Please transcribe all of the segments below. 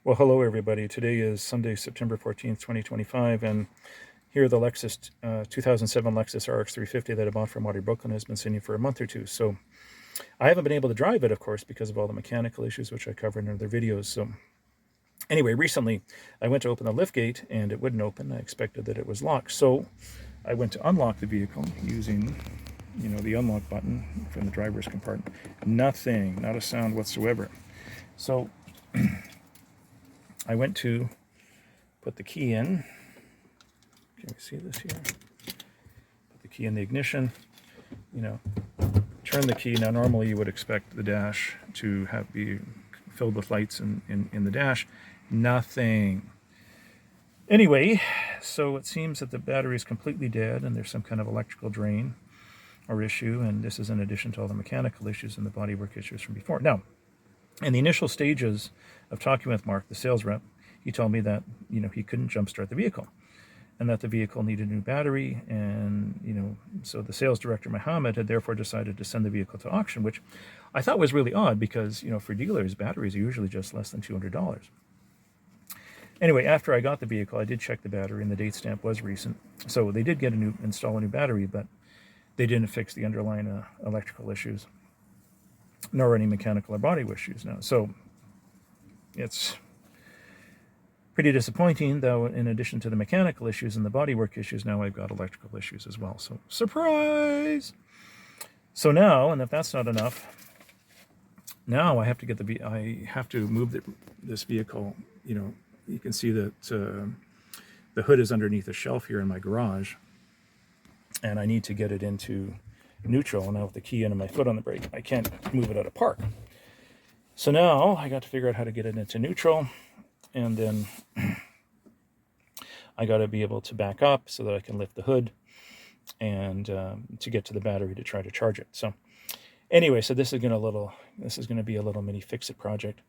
Well, hello everybody. Today is Sunday, September 14th, 2025, and here the Lexus 2007 Lexus RX350 that I bought from Audi Brooklyn has been sitting for a month or two. So I haven't been able to drive it, of course, because of all the mechanical issues, which I covered in other videos. So anyway, recently I went to open the liftgate and it wouldn't open. I expected that it was locked. So I went to unlock the vehicle using, the unlock button from the driver's compartment. Nothing, not a sound whatsoever. So I went to put the key in. Can you see this here? Put the key in the ignition, turn the key. Now normally you would expect the dash to be filled with lights in the dash. Nothing. Anyway, so it seems that the battery is completely dead and there's some kind of electrical drain or issue, and this is in addition to all the mechanical issues and the bodywork issues from before. Now, in the initial stages of talking with Mark, the sales rep, he told me that, he couldn't jumpstart the vehicle and that the vehicle needed a new battery. And, so the sales director, Mohammed, had therefore decided to send the vehicle to auction, which I thought was really odd because, for dealers, batteries are usually just less than $200. Anyway, after I got the vehicle, I did check the battery and the date stamp was recent. So they did install a new battery, but they didn't fix the underlying electrical issues, nor any mechanical or body issues now. So it's pretty disappointing, though. In addition to the mechanical issues and the bodywork issues, now I've got electrical issues as well. So surprise! So now, and if that's not enough, now I have to move this vehicle. You can see that the hood is underneath a shelf here in my garage, and I need to get it into neutral. Now with the key in and my foot on the brake, I can't move it out of park. So now I got to figure out how to get it into neutral, and then I got to be able to back up so that I can lift the hood and to get to the battery to try to charge it. So anyway, so this is going to be a little mini fix-it project.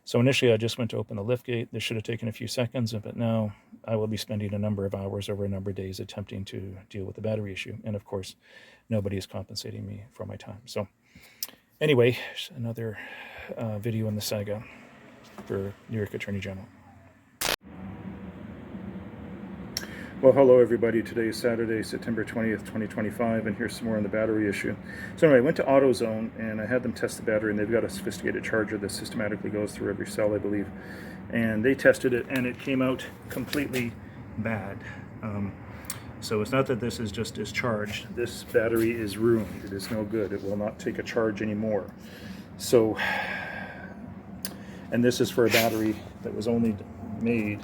So initially I just went to open the liftgate. This should have taken a few seconds, but now I will be spending a number of hours over a number of days attempting to deal with the battery issue. And of course, nobody is compensating me for my time. So anyway, another video in the saga for New York Attorney General. Well, hello everybody. Today is Saturday, September 20th, 2025, and here's some more on the battery issue. So anyway, I went to AutoZone and I had them test the battery, and they've got a sophisticated charger that systematically goes through every cell, I believe. And they tested it and it came out completely bad. So it's not that this is just discharged. This battery is ruined. It is no good. It will not take a charge anymore. So, and this is for a battery that was only made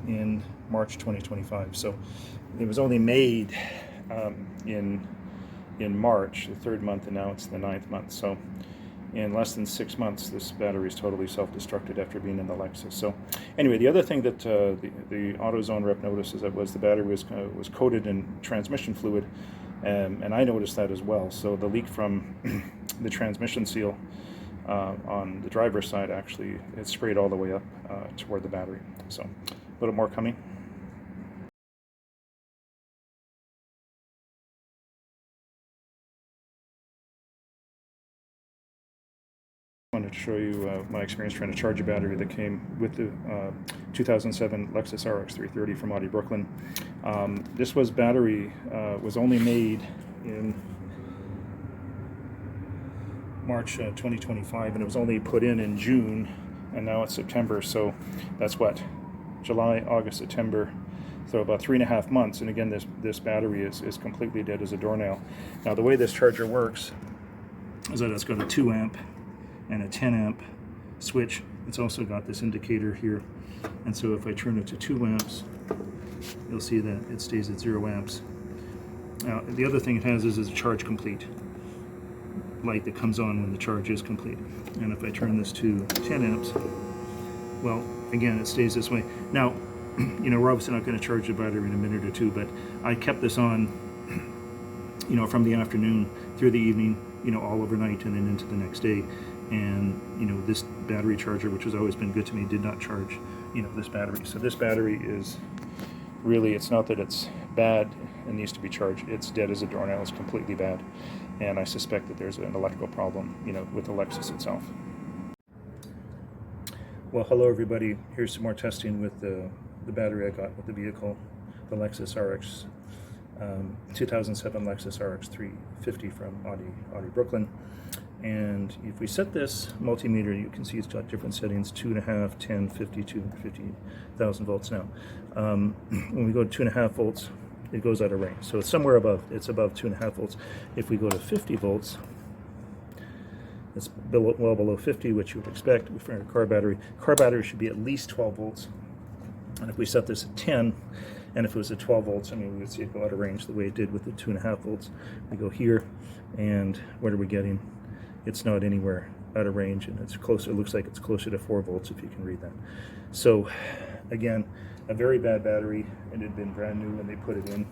in March 2025. So it was only made in March, the third month, and now it's the 9th month. So in less than 6 months, this battery is totally self-destructed after being in the Lexus. So anyway, the other thing that the AutoZone rep noticed is that the battery was coated in transmission fluid, and I noticed that as well. So the leak from the transmission seal on the driver's side, actually, it sprayed all the way up toward the battery. So a little more coming. I wanted to show you my experience trying to charge a battery that came with the 2007 Lexus RX350 from Audi Brooklyn. This battery was only made in March 2025, and it was only put in June, and now it's September. So that's what, July, August, September. So about 3.5 months, and again, this battery is completely dead as a doornail. Now the way this charger works is that it's got a 2 amp and a 10 amp switch. It's also got this indicator here, and so if I turn it to 2 amps, you'll see that it stays at 0 amps. Now the other thing it has is a charge complete light that comes on when the charge is complete. And if I turn this to 10 amps, well, again, it stays this way. Now, we're obviously not going to charge the battery in a minute or two, but I kept this on, from the afternoon through the evening, all overnight and then into the next day. And, this battery charger, which has always been good to me, did not charge, this battery. So this battery is really, it's not that it's bad and needs to be charged. It's dead as a doornail. It's completely bad. And I suspect that there's an electrical problem, with the Lexus itself. Well, hello everybody. Here's some more testing with the battery I got with the vehicle, the Lexus RX 2007 Lexus RX350 from Audi Brooklyn. And if we set this multimeter, you can see it's got different settings: 2.5, 10, 50, 250,000 volts now. When we go to 2.5 volts, it goes out of range. So it's somewhere above, it's above 2.5 volts. If we go to 50 volts, it's well below 50, which you would expect for a car battery. Car battery should be at least 12 volts. And if we set this at 10, and if it was at 12 volts, I mean, we would see it go out of range the way it did with the 2.5 volts. We go here, and what are we getting? It's not anywhere out of range, and it's closer. It looks like it's closer to 4 volts if you can read that. So, again, a very bad battery. It had been brand new when they put it in.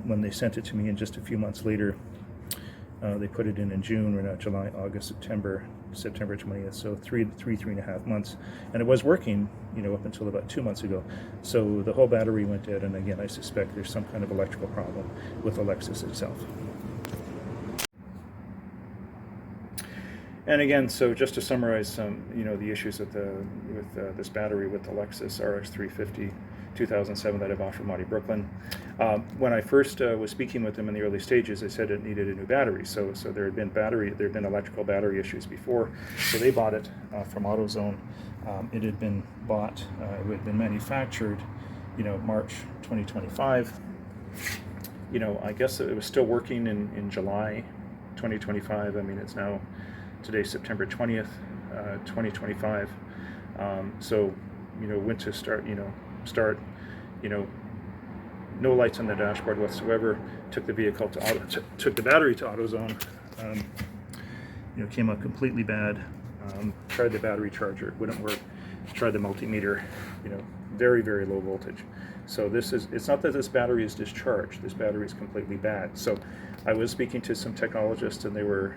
When they sent it to me, and just a few months later, they put it in June. We're now July, August, September 20th. So three and a half months, and it was working, up until about 2 months ago. So the whole battery went dead, and again, I suspect there's some kind of electrical problem with the Lexus itself. And again, so just to summarize some, the issues with this battery with the Lexus RX350 2007 that I bought from Audi Brooklyn. When I first was speaking with them in the early stages, they said it needed a new battery. So there had been electrical battery issues before. So they bought it from AutoZone. It had been bought, it had been manufactured, March 2025. I guess it was still working in July 2025. I mean, it's now today, September 20th, 2025. So, went to start, no lights on the dashboard whatsoever. Took the vehicle took the battery to AutoZone. Came up completely bad. Tried the battery charger, wouldn't work. Tried the multimeter, very, very low voltage. So it's not that this battery is discharged. This battery is completely bad. So I was speaking to some technologists, and they were,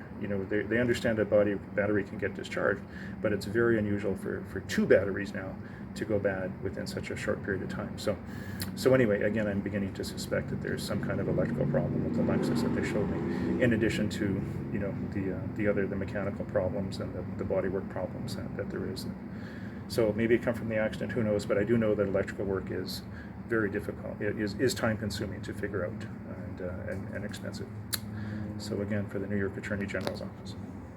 they understand that battery can get discharged, but it's very unusual for two batteries now to go bad within such a short period of time. So anyway, again, I'm beginning to suspect that there's some kind of electrical problem with the Lexus that they showed me, in addition to, the mechanical problems and the bodywork problems that there is. So maybe it come from the accident, who knows, but I do know that electrical work is very difficult. It is time consuming to figure out, and expensive. So again, for the New York Attorney General's office.